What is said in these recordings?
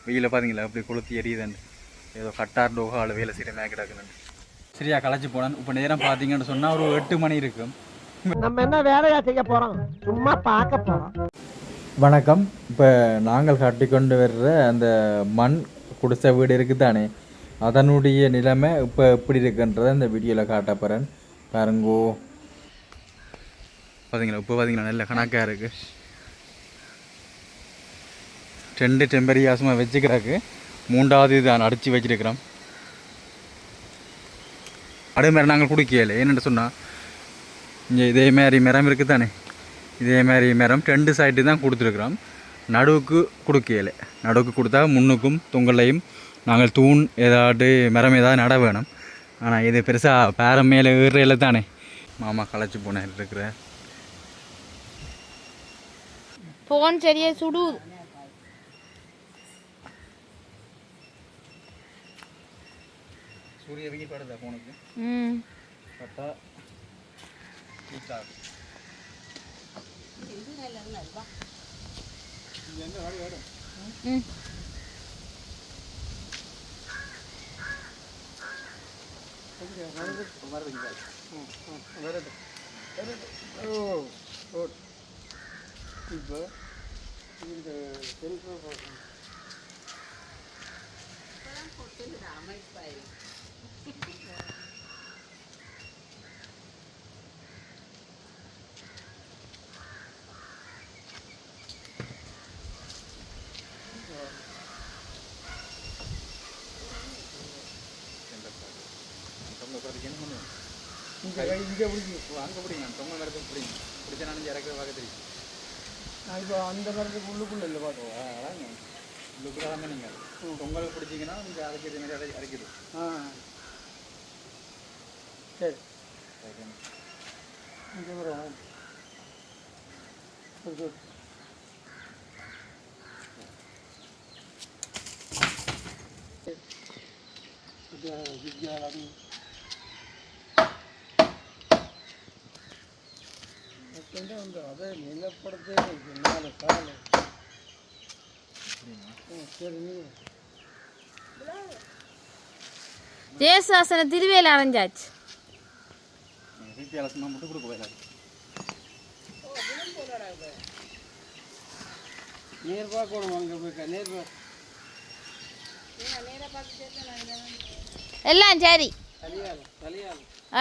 வெயில பார்த்தீங்களா அப்படி கொளுத்தி எரியுதுண்டு ஏதோ கட்டார் டோகாவில் வேலை செய்கிற மேக்கிடாக்குன்னு சரியா களைச்சி போனேன். இப்போ நேரம் பார்த்தீங்கன்னு சொன்னால் ஒரு 8 மணி இருக்கும். நம்ம என்ன வேலையா செய்ய போகிறோம், சும்மா பார்க்க போகிறோம். வணக்கம். இப்போ நாங்கள் கட்டிக்கொண்டு வர்ற அந்த மண் குடிசை வீடு இருக்குது தானே, அதனுடைய நிலைமை இப்போ எப்படி இருக்குன்றதை இந்த வீடியோவில் காட்ட போகிறேன். பாருங்கோ பார்த்தீங்களா, இப்போ பார்த்தீங்களா நல்ல கணக்காக இருக்குது. 2 டெம்பரியாசமாக வச்சுக்கிறாக்கு, 3வது இதை அடித்து வச்சுருக்கிறோம். அதே மாதிரி நாங்கள் குடிக்கல. ஏன்னு சொன்னால் இங்கே இதேமாரி மரம் இருக்குது தானே, இதேமாரி மரம் 2 சைடு தான் கொடுத்துருக்குறோம். நடுவுக்கு கொடுக்கல. நடுவுக்கு கொடுத்தா முன்னுக்கும் தொங்கலையும் நாங்கள் தூண் ஏதாவது மரம் ஏதாவது நட வேணும். ஆனால் இது பெருசாக பேரம் மேலே ஏறுறையில் தானே மாமா களைச்சி போன இருக்கிற போன் சரியா சுடு. சூரிய வெயில் படுதா போனுக்கு பட்டா இப்போ இந்த இங்கே பிடிக்கும், அங்கே பிடிங்க, தொங்க மரத்துக்கு பிடிங்க. பிடிச்ச நான் இறக்குற பார்க்க தெரியும். நான் இப்போ அந்த மரத்துக்கு உள்ளுக்குள்ளே இல்லை பார்க்குவோம். அதாங்க உள்ளுக்குள்ள தாங்க நீங்கள் தொங்கல் பிடிச்சிங்கன்னா நீங்கள் அரைக்கிறது மாதிரி அரைக்கிது. சரி இங்கே வரும். அதை நிலப்படுத்தே நாலு கால. சரி ஜேசாசன திருவேல அரைஞ்சாச்சு. மட்டும் கொடுக்க போயிடாது. நேர் பார்க்கணும். அங்கே போய் நேர் எல்லாம் சரி,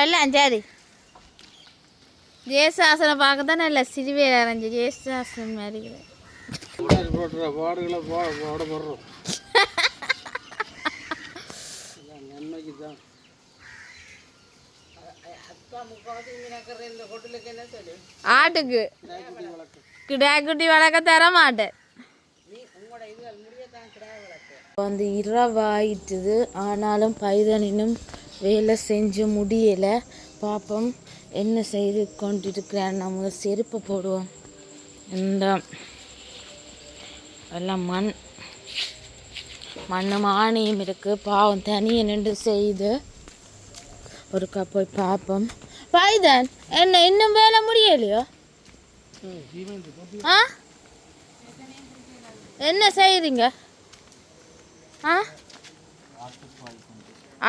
எல்லாம் சரி. ஜேசாசனை பார்க்க தான் நல்ல சிறுவேல அரைஞ்சு ஜேசாசன் மாதிரி போடுற பாடுகளை போட போடுறோம். நன்மைக்கு தான். ஆட்டுக்கு கிடாக்குட்டி வளர்க்க தர மாட்டேன். வந்து இரவாயிட்டுது, ஆனாலும் பைதன் இன்னும் வேலை செஞ்சு முடியலை. பாப்போம் என்ன செய்து கொண்டிருக்கிறேன். நம்ம செருப்பு போடுவோம். இந்த எல்லாம் மண் மானியம் இருக்குது. பாவம் தனியை நின்று செய்து ஒருக்கா போய் பார்ப்போம். பைதன் என்ன இன்னும் வேலை முடியலையோ? ஆ என்ன செய்கிறீங்க?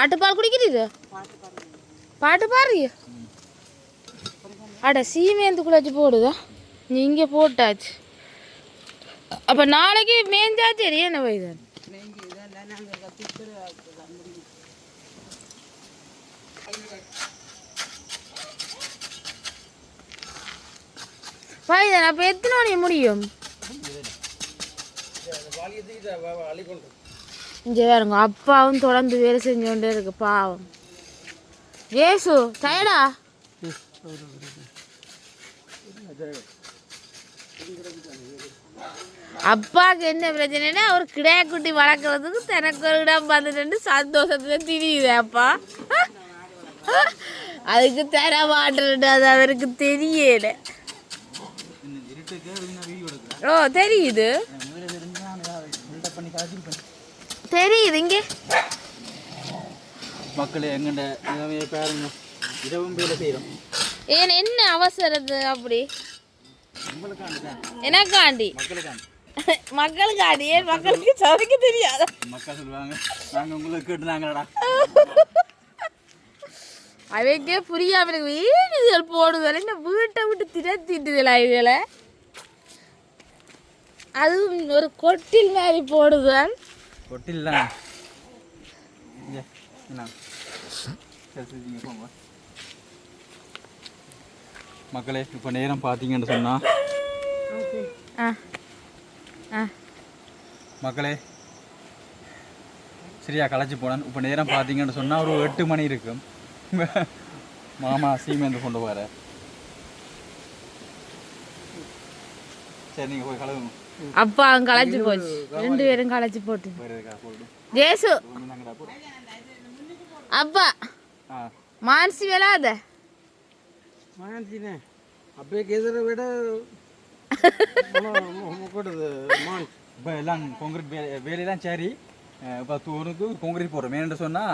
ஆட்டுப்பால் குடிக்கிறீங்க? பாட்டு பாடுறீங்க? அட சீமேந்துக்குள்ள வச்சு போடுதா? நீ இங்கே போட்டாச்சு. அப்போ நாளைக்கு மேஞ்சா சரி. என்ன பைதன் பைதன் அப்போ எத்தனை மணி முடியும்? இங்கே வேறுங்க அப்பாவும் தொடர்ந்து வேலை செஞ்சு கொண்டே இருக்கு. பாவம் ஏசு டயர்டா? அப்பாவுக்கு என்ன பிரச்சனைனா ஒரு கிடாக்குட்டி வளர்க்குறதுக்கு தனக்கு ஒரு இடம் பார்த்துட்டு சந்தோஷத்துல திரியுது அப்பா. அதுக்கு தர மாட்டேன், அது அவருக்கு தெரியல. ஓ தெரியுது தெரியுது. இங்கே மக்களே எங்கண்ட பாருங்க, இரவும் வேலை செய்கிறோம். ஏன் என்ன அவசரது அப்படி? எனக்காண்டி மக்களுக்கு அடியே மக்களுக்கு சமைக்க தெரியாது. மக்கள் சொல்லுவாங்க நாங்கள் உங்களுக்கு கேட்டுனாங்கடா. அவைக்கே புரியாம இருக்கு. ஏன் இதுகள் போடுதல் என்ன வீட்டை விட்டு திரத்திட்டுதலா இதுகளை? அதுவும் ஒரு கொட்டில் மாதிரி போடுதல். கொட்டில் தான் மக்களே. இப்போ நேரம் பார்த்தீங்கன்னு சொன்னா மக்களே சரியா களைச்சி போனேன். இப்போ நேரம் பார்த்தீங்கன்னு சொன்னால் ஒரு 8 மணி இருக்கும். மாமா சீமேந்து கொண்டு வர. சரி நீங்கள் போய் கலவுங்க. அப்பா அவங்க களைச்சி போச்சு. 2 பேரும் களைச்சி போட்டு ஜேசு அப்பா மான்சி வேலாத மான்சினே அப்பே கேதர விட இப்போ எல்லாம் கான்கிரீட் வேலையெல்லாம் சரி. இப்போ தூணுக்கு கான்கிரீட் போடுறோம். ஏன்னு சொன்னால்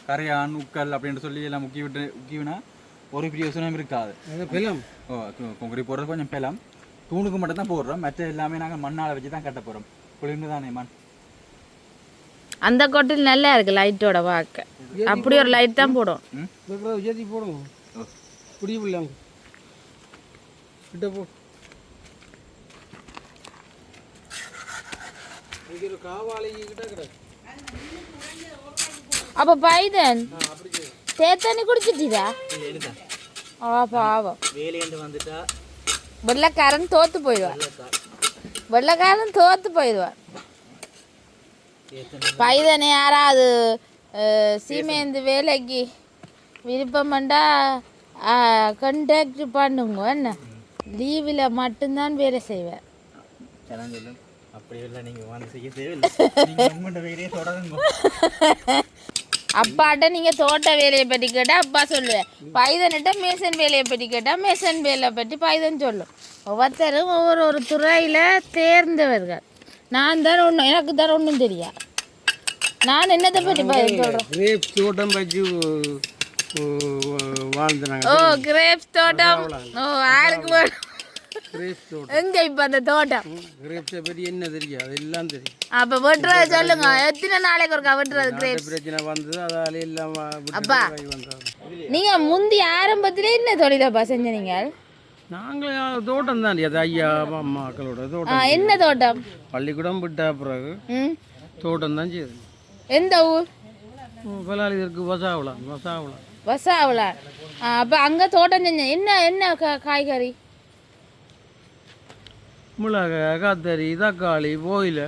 கரையான் உக்கல் அப்படின்னு சொல்லி எல்லாம் முக்கியவினா ஒரு பிரயோசனம் இருக்காது. பெலம் கான்கிரீட் போடுறது கொஞ்சம் பெலம். தூணுக்கு மட்டும் தான் போடுறோம். மற்ற எல்லாமே நாங்கள் மண்ணால் வச்சு தான் கட்ட போகிறோம். குளிர்ந்து தானே மண். அந்த கொட்டில் நல்லா இருக்கு லைட்டோட பார்க்க. அப்படி ஒரு லைட் தான் போடும். ஏற்றி போடுவோம். குடிப்பில்ல கிட்ட போ. அப்ப பைதன் தேத்தண்ணி குடிச்சிட்டீரா? பாவம் வேலையண்டு வந்துட்டா வெள்ளக்காரன் தோத்து போயிடுவான். வெள்ளக்காரன் தோத்து போயிடுவான். பைதனை யாராவது சீமேந்து வேலைக்கு விருப்பம்ண்டா கண்டாக்ட் பண்ணுங்க. என்ன லீவில் மட்டும்தான் வேலை செய்வேன். அப்பாட்ட நீங்கள் தோட்ட வேலையை பற்றி கேட்டால் அப்பா சொல்லுவேன். பைதன்கிட்ட மேசன் வேலையை பற்றி கேட்டால் மேசன் வேலையை பற்றி பைதன் சொல்லும். ஒவ்வொருத்தரும் ஒவ்வொரு துறையில் தேர்ந்தவர்கள். நான் தான் ஒன்றும் எனக்கு தான் ஒன்றும் தெரியாது. நான் என்னத்தை பற்றி பைதன் சொல்கிறேன். தோட்டம் வச்சு வாழ்ந்துனாங்க. ஓ கிரேப்ஸ் தோட்டம். ஓ யாருக்கு எங்க இப்ப அந்த தோட்டம் கிரேப்ஸை பற்றி என்ன தெரியும்? அதெல்லாம் தெரியும். அப்ப வெட்டுறது சொல்லுங்க. எத்தனை நாளைக்கு ஒருக்கா வெட்டுறது கிரேப்ஸ்? பிரச்சனை வந்தது அதால எல்லாம் அப்பா நீங்க முந்தி ஆரம்பத்திலே என்ன தொழிலப்பா செஞ்ச நீங்க? நாங்களும் தோட்டம் தான். அது ஐயா அம்மாக்களோட தோட்டம். என்ன தோட்டம்? பள்ளிக்கூடம் விட்ட பிறகு தோட்டம் தான் செய்யுது. எந்த ஊர்? பலாலிதற்கு வசாவலாம். வசாவலாம். அப்ப அங்க தோட்டம் செஞ்ச என்ன என்ன காய்கறி? மிளகாய், கத்தரி, தக்காளி, போயில,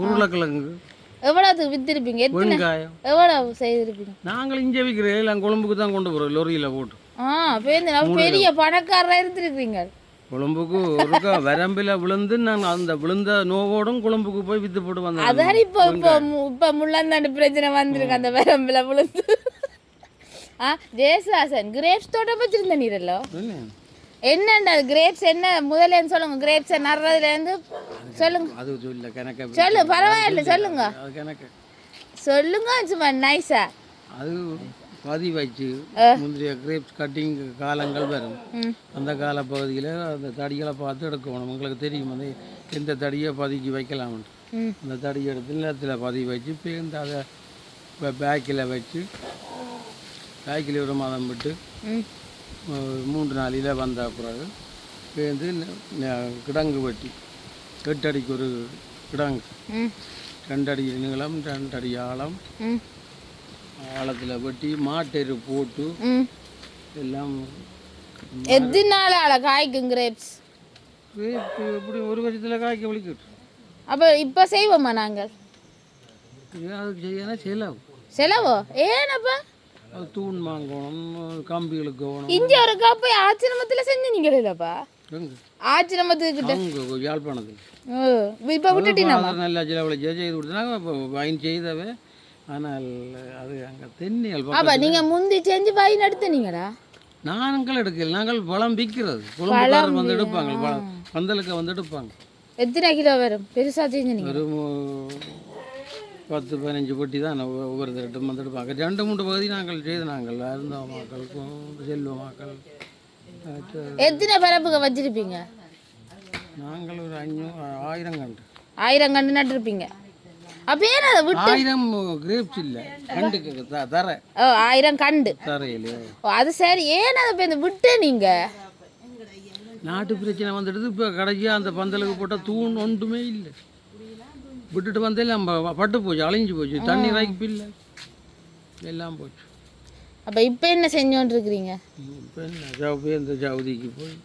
உருளைக்கிழங்கு. எவ்வளவு வித்திருப்பீங்க? வெங்காயம் எவ்வளவு செய்திருப்பீங்க? நாங்கள் இங்கே விற்கிறோம். எல்லாம் கொழும்புக்கு தான் கொண்டு போகிறோம் லொரியில் போட்டு. பெரிய பணக்காரராக இருந்திருக்கீங்க. கொழும்புக்கு ஒருக்கா வரம்பில் விழுந்து நான் அந்த விழுந்த நோவோடும் கொழும்புக்கு போய் வித்து போட்டு வந்தேன். அதான் இப்போ முள்ளந்தாண்டு பிரச்சனை வந்திருக்கு அந்த வரம்பில் விழுந்து. ஜெயசுதாசன் கிரேப்ஸ் தோட்டம் வச்சிருந்த நீரல்லோ என்னண்டா கிரேப்ஸ் என்ன முதல்ல சொல்லுங்க. கிரேப்ஸ் நடுறதுலேருந்து சொல்லுங்க. அது சொல்ல கணக்கு சொல்லு பரவாயில்ல சொல்லுங்க. அது கணக்கு சொல்லுங்க சும்மா நைஸா. அது பதி வச்சு முந்தைய கிரேப்ஸ் கட்டிங் காலங்கள் வரும். அந்த கால பகுதியில் அந்த தடிகளை பார்த்து எடுக்கணும். உங்களுக்கு தெரியும் அந்த எந்த தடியை பதிக்கு வைக்கலாம்னு. அந்த தடியை எடுத்து நிலத்தில் பதி வச்சு பேருந்து அதை பேக்கில் வச்சு பேக்கில் ஒரு மாதம் விட்டு 3 நாளில் வந்த பிறகு பேருந்து கிடங்கு வெட்டி 8 அடிக்கு ஒரு கிடங்கு 2 அடி நீளம் 2 அடி ஆழம் ஆழத்தில் வெட்டி மாட்டெரு போட்டு எல்லாம். எத்தனை நாள் காய்க்கும் கிரேப்ஸ்? இப்படி ஒரு வருஷத்தில் காய்க்க வலிக்கிட்டு. அப்போ இப்போ செய்வோமா நாங்கள்? அதுக்கு செய்யணும் செலவு. செலவோ ஏனப்பா? அது தூண் வாங்கணும், கம்பிகளுக்கு போகணும். இங்கே ஒரு கப்பு ஆச்சிரமத்தில் செஞ்சீங்களேப்பா? ஆச்சிரமத்துக்கிட்ட அங்கே யாழ்ப்பாணத்தில். இப்போ விட்டுட்டீங்க. நல்லா செலவழிச்சா செய்து கொடுத்தாங்க. இப்போ வைன் செய்தவே. ஆனால் அது அங்கே தென்னியல். அப்போ நீங்கள் முந்தி செஞ்சு வைன் எடுத்துனீங்களா? நாங்கள் எடுக்கல. நாங்கள் பழம் விற்கிறது. குழம்புக்காரர் வந்து எடுப்பாங்க. பந்தலுக்கு வந்து எடுப்பாங்க. எத்தனை கிலோ வரும் பெருசாக செஞ்சீங்க? ஒரு 10-15 பொட்டி தான் ஒவ்வொரு தரட்டும் வந்து எடுப்பாங்க. 2-3 பகுதி நாங்கள் செய்து நாங்கள் அருந்தவ மக்களுக்கும் செல்வ மக்கள். எத்தனை பரப்புக வச்சிருப்பீங்க? நாங்கள் ஒரு 1000 கண்டு. 1000 கண்டு நட்டுருப்பீங்க. அப்போ ஏன் அதை விட்டு 1000 கிரேப்ஸ் இல்லை கண்டுக்கு தர 1000 கண்டு தரையிலே. அது சரி. ஏன் அதை இப்போ இந்த விட்டு நீங்கள் நாட்டு பிரச்சனை வந்துடுது. இப்போ கடைசியாக அந்த பந்தலுக்கு போட்டால் தூண் ஒன்றுமே இல்லை. விட்டுட்டு வந்தே நம்ம பட்டு போச்சு, அழிஞ்சு போச்சு, தண்ணி ராய்ப்பு இல்லை, எல்லாம் போச்சு. அப்போ இப்போ என்ன செஞ்சோன்ட்ருக்கிறீங்க? இப்போ என்ன இந்த ஜவுதிக்கு போய்